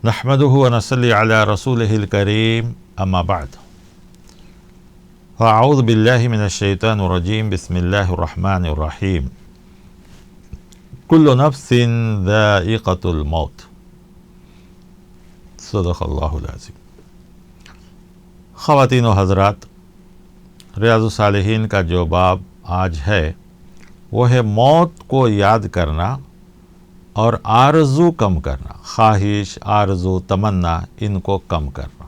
نحمده ونصلي على رسوله الكريم اما بعد فاعوذ بالله من الشیطان الرجیم بسم اللہ الرحمن الرحیم كل نفس ذائقة الموت صدق اللہ العظیم۔ خواتین و حضرات، ریاض الصالحین کا جو باب آج ہے وہ ہے موت کو یاد کرنا اور آرزو کم کرنا، خواہش، آرزو، تمنا ان کو کم کرنا۔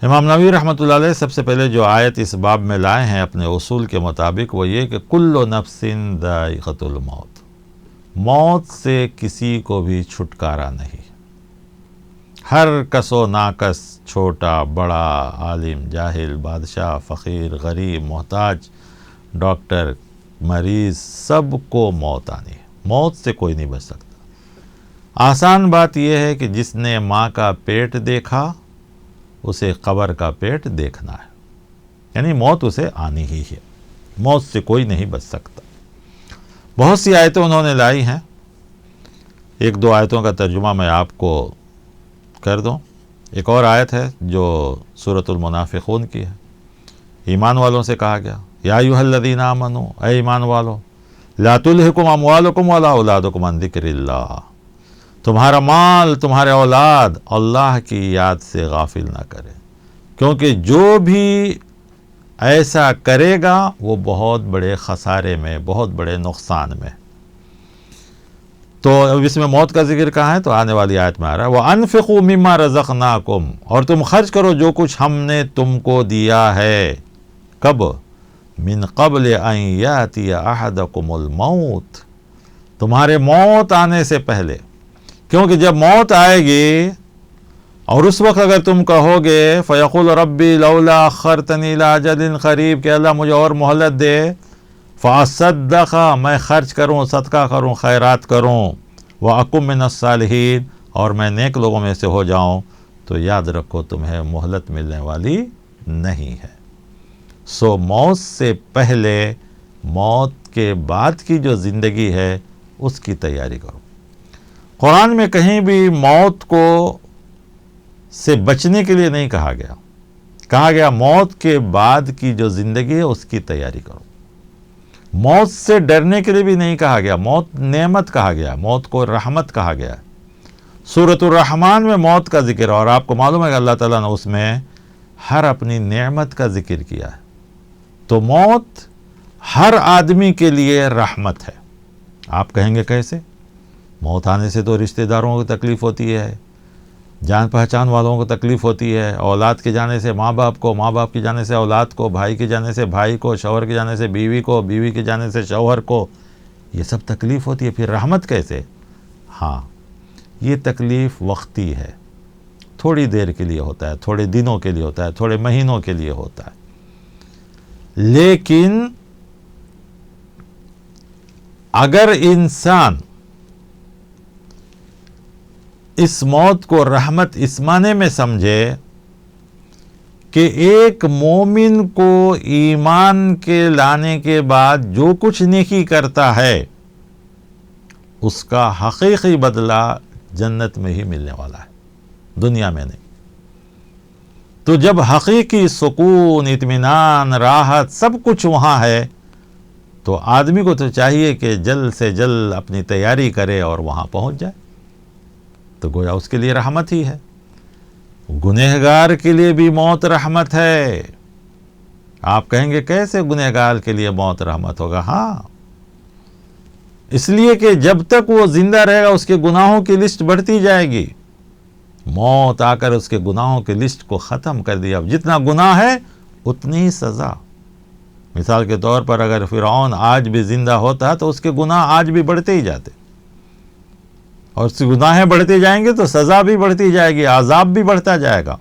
امام نووی رحمۃ اللہ علیہ سب سے پہلے جو آیت اس باب میں لائے ہیں اپنے اصول کے مطابق وہ یہ کہ کل نفس ذائقۃ الموت، موت سے کسی کو بھی چھٹکارا نہیں۔ ہر کس و ناکس، چھوٹا بڑا، عالم جاہل، بادشاہ فقیر، غریب محتاج، ڈاکٹر مریض، سب کو موت آنی ہے، موت سے کوئی نہیں بچ سکتا۔ آسان بات یہ ہے کہ جس نے ماں کا پیٹ دیکھا اسے قبر کا پیٹ دیکھنا ہے، یعنی موت اسے آنی ہی ہے، موت سے کوئی نہیں بچ سکتا۔ بہت سی آیتیں انہوں نے لائی ہیں، ایک دو آیتوں کا ترجمہ میں آپ کو کر دوں۔ ایک اور آیت ہے جو سورۃ المنافقون کی ہے، ایمان والوں سے کہا گیا یا ایھا الذین آمنوا، اے ایمان والو، لا تلھکم اموالکم ولا اولادکم عن ذکر اللہ، تمہارا مال، تمہارے اولاد اللہ کی یاد سے غافل نہ کرے، کیونکہ جو بھی ایسا کرے گا وہ بہت بڑے خسارے میں، بہت بڑے نقصان میں۔ تو اب اس میں موت کا ذکر کہاں ہے؟ تو آنے والی آیت میں آ رہا ہے وَأَنفِقُوا مِمَّا رَزَقْنَاكُمْ، اور تم خرچ کرو جو کچھ ہم نے تم کو دیا ہے۔ کب؟ من قبل ان یاتی احدکم الموت، تمہارے موت آنے سے پہلے، کیونکہ جب موت آئے گی اور اس وقت اگر تم کہو گے فیقول ربی لولا اخرتنی الی اجل قریب، کہ اللہ مجھے اور مہلت دے، فاصدق، میں خرچ کروں، صدقہ کروں، خیرات کروں، واکن من الصالحین، اور میں نیک لوگوں میں سے ہو جاؤں، تو یاد رکھو تمہیں مہلت ملنے والی نہیں ہے۔ سو موت سے پہلے، موت کے بعد کی جو زندگی ہے اس کی تیاری کرو۔ قرآن میں کہیں بھی موت کو سے بچنے کے لیے نہیں کہا گیا، کہا گیا موت کے بعد کی جو زندگی ہے اس کی تیاری کرو۔ موت سے ڈرنے کے لیے بھی نہیں کہا گیا، موت نعمت کہا گیا، موت کو رحمت کہا گیا۔ سورۃ الرحمن میں موت کا ذکر ہے، اور آپ کو معلوم ہے کہ اللہ تعالیٰ نے اس میں ہر اپنی نعمت کا ذکر کیا ہے۔ تو موت ہر آدمی کے لیے رحمت ہے۔ آپ کہیں گے کیسے؟ موت آنے سے تو رشتہ داروں کو تکلیف ہوتی ہے، جان پہچان والوں کو تکلیف ہوتی ہے، اولاد کے جانے سے ماں باپ کو، ماں باپ کی جانے سے اولاد کو، بھائی کے جانے سے بھائی کو، شوہر کے جانے سے بیوی کو، بیوی کے جانے سے شوہر کو، یہ سب تکلیف ہوتی ہے۔ پھر رحمت کیسے؟ ہاں، یہ تکلیف وقتی ہے، تھوڑی دیر کے لیے ہوتا ہے، تھوڑے دنوں کے لیے ہوتا ہے، تھوڑے مہینوں کے لیے ہوتا ہے، لیکن اگر انسان اس موت کو رحمت اس معنی میں سمجھے کہ ایک مومن کو ایمان کے لانے کے بعد جو کچھ نیکی کرتا ہے اس کا حقیقی بدلہ جنت میں ہی ملنے والا ہے، دنیا میں نہیں۔ تو جب حقیقی سکون، اطمینان، راحت سب کچھ وہاں ہے تو آدمی کو تو چاہیے کہ جلد سے جلد اپنی تیاری کرے اور وہاں پہنچ جائے، تو گویا اس کے لیے رحمت ہی ہے۔ گنہگار کے لیے بھی موت رحمت ہے۔ آپ کہیں گے کیسے گنہگار کے لیے موت رحمت ہوگا؟ ہاں، اس لیے کہ جب تک وہ زندہ رہے گا اس کے گناہوں کی لسٹ بڑھتی جائے گی، موت آ کر اس کے گناہوں کی لسٹ کو ختم کر دیا۔ جتنا گناہ ہے اتنی ہی سزا۔ مثال کے طور پر اگر فرعون آج بھی زندہ ہوتا تو اس کے گناہ آج بھی بڑھتے ہی جاتے، اور اس کے گناہیں بڑھتے جائیں گے تو سزا بھی بڑھتی جائے گی، عذاب بھی بڑھتا جائے گا۔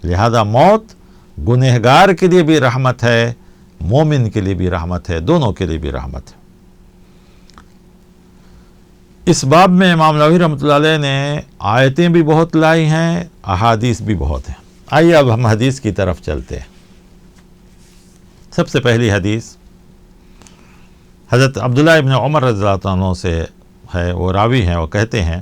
لہذا موت گنہگار کے لیے بھی رحمت ہے، مومن کے لیے بھی رحمت ہے، دونوں کے لیے بھی رحمت ہے۔ اس باب میں امام نووی رحمۃ اللہ علیہ نے آیتیں بھی بہت لائی ہیں، احادیث بھی بہت ہیں۔ آئیے اب ہم حدیث کی طرف چلتے ہیں۔ سب سے پہلی حدیث حضرت عبداللہ ابن عمر رضی اللہ عنہ سے ہے، وہ راوی ہیں، وہ کہتے ہیں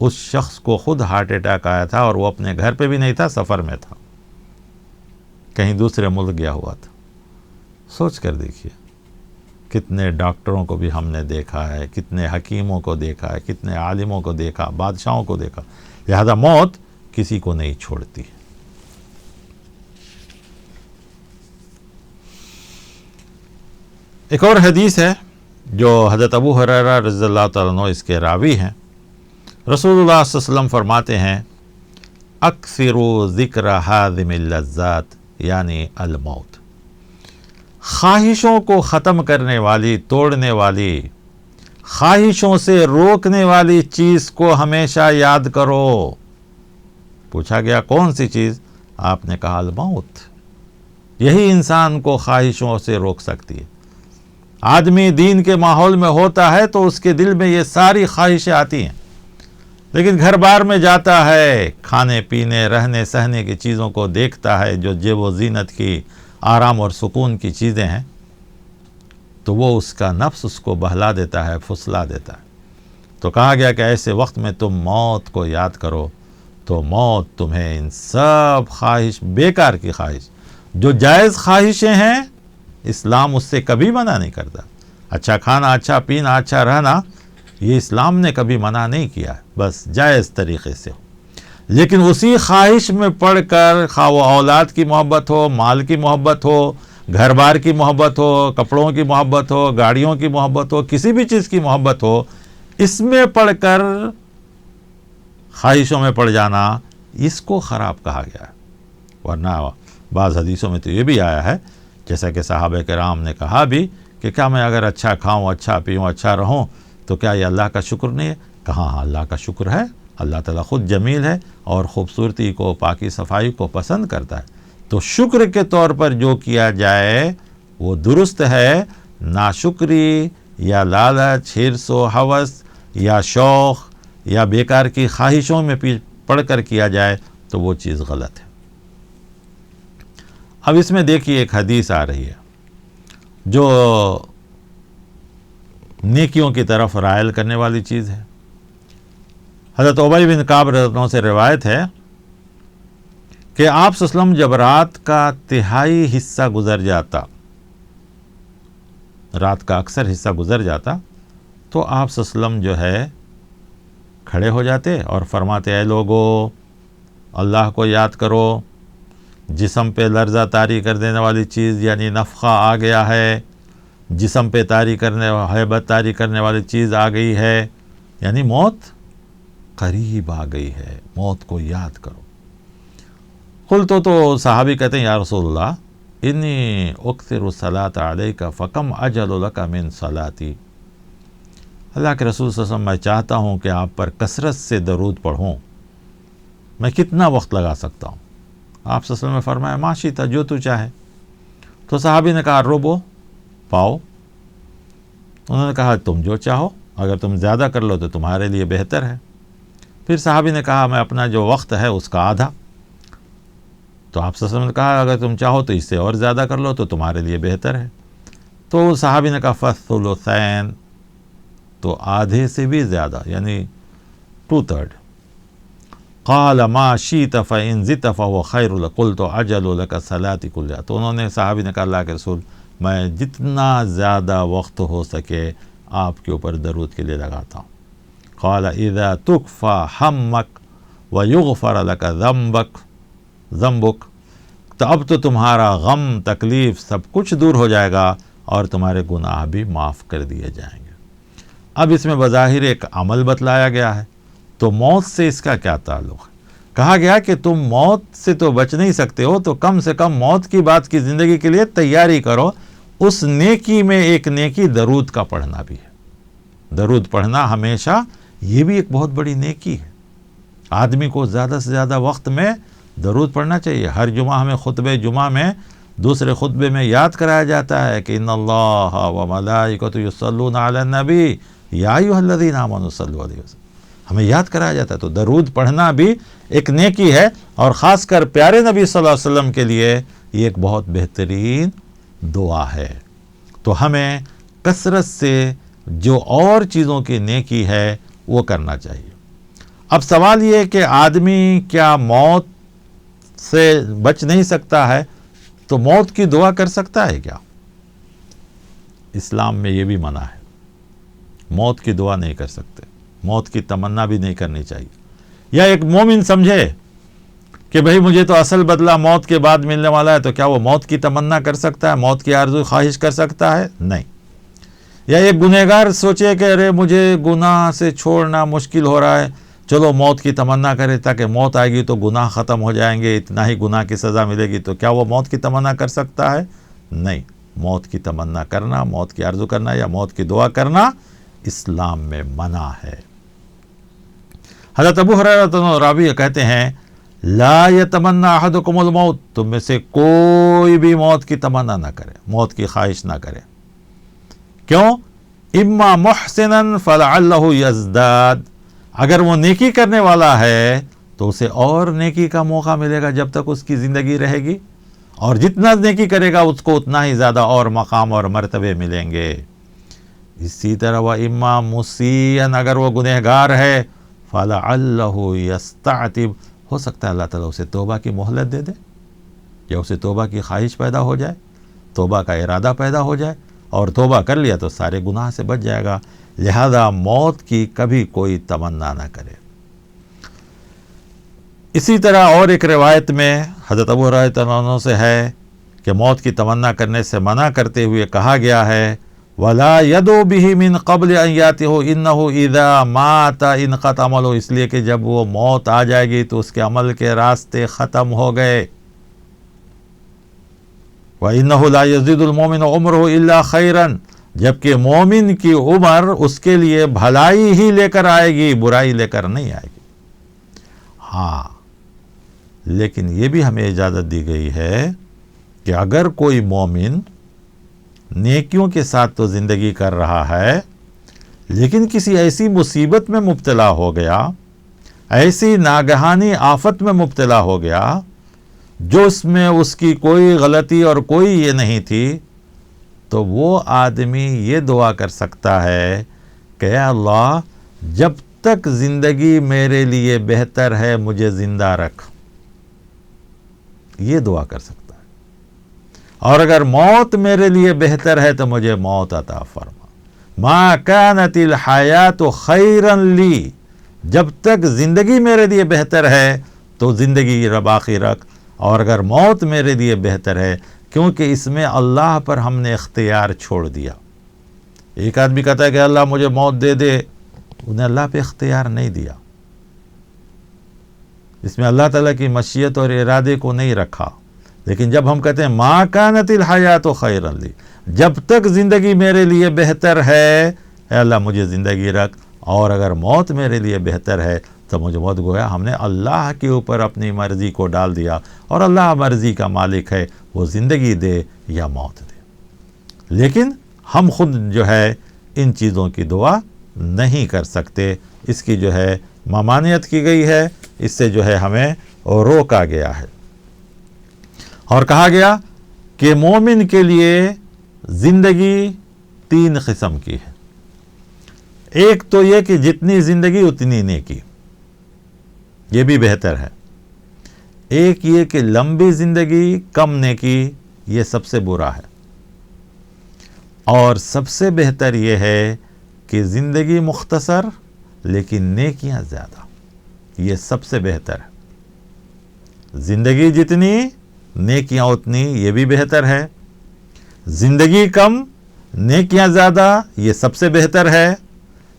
اس شخص کو خود ہارٹ اٹیک آیا تھا اور وہ اپنے گھر پہ بھی نہیں تھا، سفر میں تھا، کہیں دوسرے ملک گیا ہوا تھا۔ سوچ کر دیکھیے، کتنے ڈاکٹروں کو بھی ہم نے دیکھا ہے، کتنے حکیموں کو دیکھا ہے، کتنے عالموں کو دیکھا، بادشاہوں کو دیکھا، لہذا موت کسی کو نہیں چھوڑتی۔ ایک اور حدیث ہے جو حضرت ابو ہریرہ رضی اللہ تعالیٰ عنہ اس کے راوی ہیں۔ رسول اللہ صلی اللہ علیہ وسلم فرماتے ہیں اکثروا ذکر ہاضم اللذات یعنی الموت، خواہشوں کو ختم کرنے والی، توڑنے والی، خواہشوں سے روکنے والی چیز کو ہمیشہ یاد کرو۔ پوچھا گیا کون سی چیز؟ آپ نے کہا الموت۔ یہی انسان کو خواہشوں سے روک سکتی ہے۔ آدمی دین کے ماحول میں ہوتا ہے تو اس کے دل میں یہ ساری خواہشیں آتی ہیں، لیکن گھر بار میں جاتا ہے، کھانے پینے رہنے سہنے کی چیزوں کو دیکھتا ہے جو جیب و زینت کی، آرام اور سکون کی چیزیں ہیں، تو وہ اس کا نفس اس کو بہلا دیتا ہے، پھسلا دیتا ہے۔ تو کہا گیا کہ ایسے وقت میں تم موت کو یاد کرو، تو موت تمہیں ان سب خواہش، بیکار کی خواہش، جو جائز خواہشیں ہیں، اسلام اس سے کبھی منع نہیں کرتا۔ اچھا کھانا، اچھا پینا، اچھا رہنا، یہ اسلام نے کبھی منع نہیں کیا، بس جائز طریقے سے ہو۔ لیکن اسی خواہش میں پڑھ کر، خواہ وہ اولاد کی محبت ہو، مال کی محبت ہو، گھر بار کی محبت ہو، کپڑوں کی محبت ہو، گاڑیوں کی محبت ہو، کسی بھی چیز کی محبت ہو، اس میں پڑھ کر خواہشوں میں پڑ جانا، اس کو خراب کہا گیا ہے۔ ورنہ بعض حدیثوں میں تو یہ بھی آیا ہے، جیسا کہ صحابہ کرام نے کہا بھی کہ کیا میں اگر اچھا کھاؤں، اچھا پیوں، اچھا رہوں تو کیا یہ اللہ کا شکر نہیں ہے؟ کہا ہاں اللہ کا شکر ہے، اللہ تعالیٰ خود جمیل ہے اور خوبصورتی کو، پاکی صفائی کو پسند کرتا ہے، تو شکر کے طور پر جو کیا جائے وہ درست ہے، ناشکری یا لالچ، حرص و ہوس یا شوق یا بیکار کی خواہشوں میں پڑھ کر کیا جائے تو وہ چیز غلط ہے۔ اب اس میں دیکھیے ایک حدیث آ رہی ہے جو نیکیوں کی طرف رائل کرنے والی چیز ہے۔ حضرت ابی بن کعب رضی اللہ عنہ سے روایت ہے کہ آپ صلی اللہ علیہ وسلم جب رات کا تہائی حصہ گزر جاتا، رات کا اکثر حصہ گزر جاتا، تو آپ صلی اللہ علیہ وسلم جو ہے کھڑے ہو جاتے اور فرماتے اے لوگو اللہ کو یاد کرو، جسم پہ لرزہ طاری کر دینے والی چیز یعنی نفخہ آ گیا ہے، جسم پہ طاری کرنے، ہیبت طاری کرنے والی چیز آ گئی ہے، یعنی موت قریب آ گئی ہے، موت کو یاد کرو۔ قلت تو صحابی کہتے ہیں یا رسول اللہ انی اکثر الصلاۃ علیک فکم اجل لک من صلاتی، اللہ کے رسول صلی اللہ علیہ وسلم میں چاہتا ہوں کہ آپ پر کثرت سے درود پڑھوں، میں کتنا وقت لگا سکتا ہوں؟ آپ صلی اللہ علیہ وسلم نے فرمایا ما شئت، جو تو چاہے۔ تو صحابی نے کہا ربو، پاؤ۔ انہوں نے کہا تم جو چاہو، اگر تم زیادہ کر لو تو تمہارے لیے بہتر ہے۔ پھر صحابی نے کہا میں اپنا جو وقت ہے اس کا آدھا۔ تو آپ صلی اللہ علیہ وسلم نے کہا اگر تم چاہو تو اس سے اور زیادہ کر لو تو تمہارے لیے بہتر ہے۔ تو صحابی نے کہا فالثلثین، تو آدھے سے بھی زیادہ یعنی 2/3۔ قال ما شئت فإن زدت فهو خیر لک، قلت اجل لک صلاتی کلھا، تو انہوں نے، صحابی نے کہا اللہ کے رسول میں جتنا زیادہ وقت ہو سکے آپ کے اوپر درود کے لیے لگاتا ہوں۔ قال اذا تکفى ہمک ویغفر لک ذنبک، تو اب تو تمہارا غم، تکلیف سب کچھ دور ہو جائے گا اور تمہارے گناہ بھی معاف کر دیے جائیں گے۔ اب اس میں بظاہر ایک عمل بتلایا گیا ہے، تو موت سے اس کا کیا تعلق ہے؟ کہا گیا کہ تم موت سے تو بچ نہیں سکتے ہو تو کم سے کم موت کی بات کی زندگی کے لیے تیاری کرو۔ اس نیکی میں ایک نیکی درود کا پڑھنا بھی ہے۔ درود پڑھنا ہمیشہ یہ بھی ایک بہت بڑی نیکی ہے۔ آدمی کو زیادہ سے زیادہ وقت میں درود پڑھنا چاہیے۔ ہر جمعہ ہمیں خطبہ جمعہ میں دوسرے خطبے میں یاد کرایا جاتا ہے کہ ان اللہ و ملائکۃ یصلون علی النبی یا ایھا الذین آمنوا صلوا علیہ وسلم، ہمیں یاد کرایا جاتا ہے۔ تو درود پڑھنا بھی ایک نیکی ہے، اور خاص کر پیارے نبی صلی اللہ علیہ وسلم کے لیے یہ ایک بہت بہترین دعا ہے۔ تو ہمیں کثرت سے جو اور چیزوں کی نیکی ہے وہ کرنا چاہیے۔ اب سوال یہ کہ آدمی کیا موت سے بچ نہیں سکتا ہے تو موت کی دعا کر سکتا ہے کیا؟ اسلام میں یہ بھی منع ہے، موت کی دعا نہیں کر سکتے، موت کی تمنا بھی نہیں کرنی چاہیے۔ یا ایک مومن سمجھے کہ بھئی مجھے تو اصل بدلہ موت کے بعد ملنے والا ہے، تو کیا وہ موت کی تمنا کر سکتا ہے، موت کی آرزو خواہش کر سکتا ہے؟ نہیں۔ یا ایک گنہگار سوچے کہ ارے مجھے گناہ سے چھوڑنا مشکل ہو رہا ہے، چلو موت کی تمنا کرے تاکہ موت آئے گی تو گناہ ختم ہو جائیں گے، اتنا ہی گناہ کی سزا ملے گی، تو کیا وہ موت کی تمنا کر سکتا ہے؟ نہیں۔ موت کی تمنا کرنا، موت کی آرزو کرنا یا موت کی دعا کرنا اسلام میں منع ہے۔ حضرت ابو ہریرہ راوی کہتے ہیں لا یتمنی احدکم الموت، تم میں سے کوئی بھی موت کی تمنا نہ کرے، موت کی خواہش نہ کرے۔ کیوں؟ اما محسنا فلعلہ یزداد، اگر وہ نیکی کرنے والا ہے تو اسے اور نیکی کا موقع ملے گا جب تک اس کی زندگی رہے گی، اور جتنا نیکی کرے گا اس کو اتنا ہی زیادہ اور مقام اور مرتبے ملیں گے۔ اسی طرح وہ اما مسیئن، اگر وہ گنہگار ہے فلعلہ یستعتب، ہو سکتا ہے اللہ تعالیٰ اسے توبہ کی مہلت دے دے، یا اسے توبہ کی خواہش پیدا ہو جائے، توبہ کا ارادہ پیدا ہو جائے، اور توبہ کر لیا تو سارے گناہ سے بچ جائے گا۔ لہذا موت کی کبھی کوئی تمنا نہ کرے۔ اسی طرح اور ایک روایت میں حضرت ابو ہریرہ عنہ سے ہے کہ موت کی تمنا کرنے سے منع کرتے ہوئے کہا گیا ہے وَلَا يَدُو بِهِ مِن قَبْلِ أَن يَأْتِيَهُ إِنَّهُ إِذَا مَاتَ انقطع عمله، اس لیے کہ جب وہ موت آ جائے گی تو اس کے عمل کے راستے ختم ہو گئے۔ وَإِنَّهُ لَا يَزِيدُ الْمُؤْمِنُ عُمْرُهُ إِلَّا خَيْرًا، جبکہ مومن کی عمر اس کے لیے بھلائی ہی لے کر آئے گی، برائی لے کر نہیں آئے گی۔ ہاں، لیکن یہ بھی ہمیں اجازت دی گئی ہے کہ اگر کوئی مومن نیکیوں کے ساتھ تو زندگی کر رہا ہے لیکن کسی ایسی مصیبت میں مبتلا ہو گیا، ایسی ناگہانی آفت میں مبتلا ہو گیا جو اس میں اس کی کوئی غلطی اور کوئی یہ نہیں تھی، تو وہ آدمی یہ دعا کر سکتا ہے کہ اے اللہ جب تک زندگی میرے لیے بہتر ہے مجھے زندہ رکھ، یہ دعا کر سکتا ہے۔ اور اگر موت میرے لیے بہتر ہے تو مجھے موت عطا فرما، ما کانت الحیات خیرا لی، جب تک زندگی میرے لیے بہتر ہے تو زندگی باقی رکھ، اور اگر موت میرے لیے بہتر ہے، کیونکہ اس میں اللہ پر ہم نے اختیار چھوڑ دیا۔ ایک آدمی کہتا ہے کہ اللہ مجھے موت دے دے، انہیں اللہ پہ اختیار نہیں دیا، اس میں اللہ تعالیٰ کی مشیت اور ارادے کو نہیں رکھا۔ لیکن جب ہم کہتے ہیں ما کانت الحیات خیرا لی، جب تک زندگی میرے لیے بہتر ہے اے اللہ مجھے زندگی رکھ، اور اگر موت میرے لیے بہتر ہے تو مجھے موت، گویا ہم نے اللہ کے اوپر اپنی مرضی کو ڈال دیا، اور اللہ مرضی کا مالک ہے، وہ زندگی دے یا موت دے۔ لیکن ہم خود جو ہے ان چیزوں کی دعا نہیں کر سکتے، اس کی جو ہے ممانعت کی گئی ہے، اس سے جو ہے ہمیں روکا گیا ہے۔ اور کہا گیا کہ مومن کے لیے زندگی 3 قسم کی ہے۔ ایک تو یہ کہ جتنی زندگی اتنی نیکی، یہ بھی بہتر ہے۔ ایک یہ کہ لمبی زندگی کم نیکی، یہ سب سے برا ہے۔ اور سب سے بہتر یہ ہے کہ زندگی مختصر لیکن نیکیاں زیادہ، یہ سب سے بہتر ہے۔ زندگی جتنی نیکیاں اتنی، یہ بھی بہتر ہے۔ زندگی کم نیکیاں زیادہ، یہ سب سے بہتر ہے۔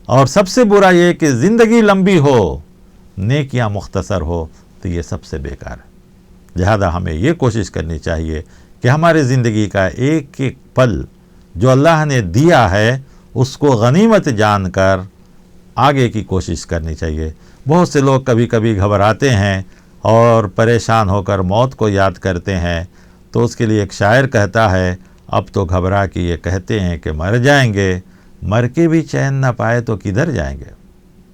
اور سب سے برا یہ کہ زندگی لمبی ہو نیکیاں مختصر ہو، تو یہ سب سے بیکار ہے۔ لہذا ہمیں یہ کوشش کرنی چاہیے کہ ہمارے زندگی کا ایک ایک پل جو اللہ نے دیا ہے اس کو غنیمت جان کر آگے کی کوشش کرنی چاہیے۔ بہت سے لوگ کبھی کبھی گھبراتے ہیں اور پریشان ہو کر موت کو یاد کرتے ہیں، تو اس کے لیے ایک شاعر کہتا ہے اب تو گھبرا کے یہ کہتے ہیں کہ مر جائیں گے، مر کے بھی چین نہ پائے تو کدھر جائیں گے،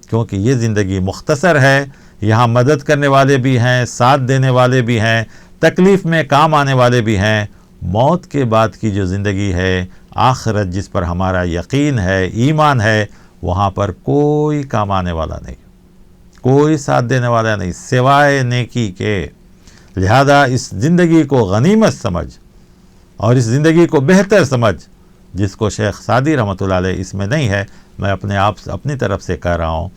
کیونکہ یہ زندگی مختصر ہے، یہاں مدد کرنے والے بھی ہیں، ساتھ دینے والے بھی ہیں، تکلیف میں کام آنے والے بھی ہیں۔ موت کے بعد کی جو زندگی ہے، آخرت جس پر ہمارا یقین ہے، ایمان ہے، وہاں پر کوئی کام آنے والا نہیں، کوئی ساتھ دینے والا نہیں سوائے نیکی کے۔ لہذا اس زندگی کو غنیمت سمجھ اور اس زندگی کو بہتر سمجھ، جس کو شیخ سعدی رحمۃ اللہ علیہ اس میں نہیں ہے، میں اپنی طرف سے کہہ رہا ہوں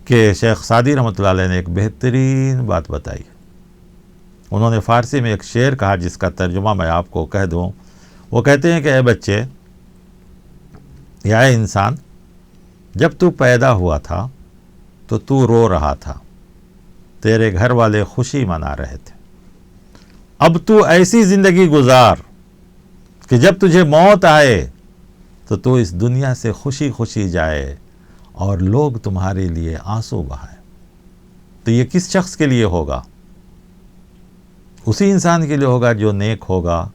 کہ شیخ سعدی رحمۃ اللہ علیہ نے ایک بہترین بات بتائی۔ انہوں نے فارسی میں ایک شعر کہا جس کا ترجمہ میں آپ کو کہہ دوں۔ وہ کہتے ہیں کہ اے بچے یا اے انسان، جب تو پیدا ہوا تھا تو رو رہا تھا، تیرے گھر والے خوشی منا رہے تھے۔ اب تو ایسی زندگی گزار کہ جب تجھے موت آئے تو اس دنیا سے خوشی خوشی جائے اور لوگ تمہارے لیے آنسو بہائیں۔ تو یہ کس شخص کے لیے ہوگا؟ اسی انسان کے لیے ہوگا جو نیک ہوگا،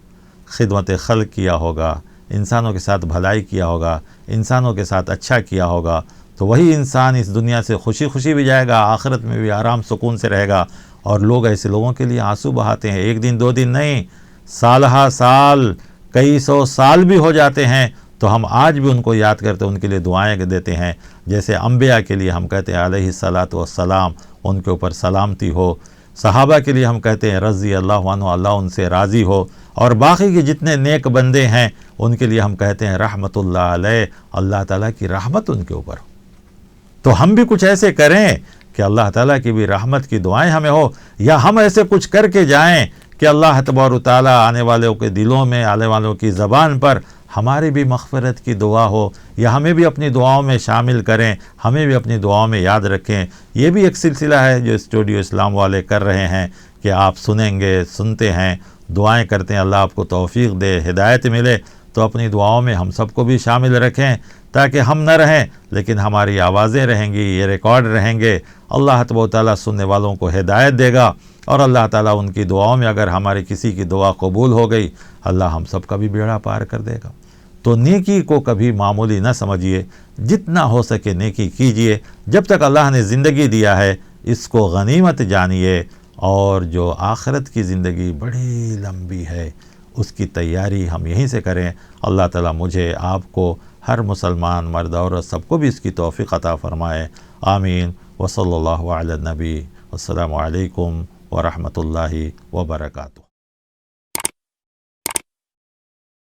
خدمت خلق کیا ہوگا، انسانوں کے ساتھ بھلائی کیا ہوگا، انسانوں کے ساتھ اچھا کیا ہوگا، تو وہی انسان اس دنیا سے خوشی خوشی بھی جائے گا، آخرت میں بھی آرام سکون سے رہے گا۔ اور لوگ ایسے لوگوں کے لیے آنسو بہاتے ہیں، ایک دن دو دن نہیں، سالہ سال، کئی سو سال بھی ہو جاتے ہیں، تو ہم آج بھی ان کو یاد کرتے ہیں، ان کے لیے دعائیں دیتے ہیں، جیسے انبیاء کے لیے ہم کہتے ہیں علیہ الصلاۃ والسلام، ان کے اوپر سلامتی ہو۔ صحابہ کے لیے ہم کہتے ہیں رضی اللہ عنہ، اللہ ان سے راضی ہو، اور باقی کے جتنے نیک بندے ہیں ان کے لیے ہم کہتے ہیں رحمت اللہ علیہ، اللہ تعالیٰ کی رحمت ان کے اوپر ہو۔ تو ہم بھی کچھ ایسے کریں کہ اللہ تعالیٰ کی بھی رحمت کی دعائیں ہمیں ہو، یا ہم ایسے کچھ کر کے جائیں کہ اللہ تبارک و تعالیٰ آنے والوں کے دلوں میں، آنے والوں کی زبان پر ہماری بھی مغفرت کی دعا ہو، یا ہمیں بھی اپنی دعاؤں میں شامل کریں، ہمیں بھی اپنی دعاؤں میں یاد رکھیں۔ یہ بھی ایک سلسلہ ہے جو اسٹوڈیو اسلام والے کر رہے ہیں کہ آپ سنیں گے، سنتے ہیں، دعائیں کرتے ہیں، اللہ آپ کو توفیق دے، ہدایت ملے، تو اپنی دعاؤں میں ہم سب کو بھی شامل رکھیں، تاکہ ہم نہ رہیں لیکن ہماری آوازیں رہیں گی، یہ ریکارڈ رہیں گے۔ اللہ تبارک و تعالیٰ سننے والوں کو ہدایت دے گا، اور اللہ تعالیٰ ان کی دعاؤں میں اگر ہماری کسی کی دعا قبول ہو گئی، اللہ ہم سب کا بھی بیڑا پار کر دے گا۔ تو نیکی کو کبھی معمولی نہ سمجھیے، جتنا ہو سکے نیکی کیجیے، جب تک اللہ نے زندگی دیا ہے اس کو غنیمت جانیے، اور جو آخرت کی زندگی بڑی لمبی ہے اس کی تیاری ہم یہیں سے کریں۔ اللہ تعالیٰ مجھے، آپ کو، ہر مسلمان مرد عورت سب کو بھی اس کی توفیق عطا فرمائے، آمین۔ وصلی اللہ علی النبی، السلام علیکم ورحمۃ اللہ وبرکاتہ۔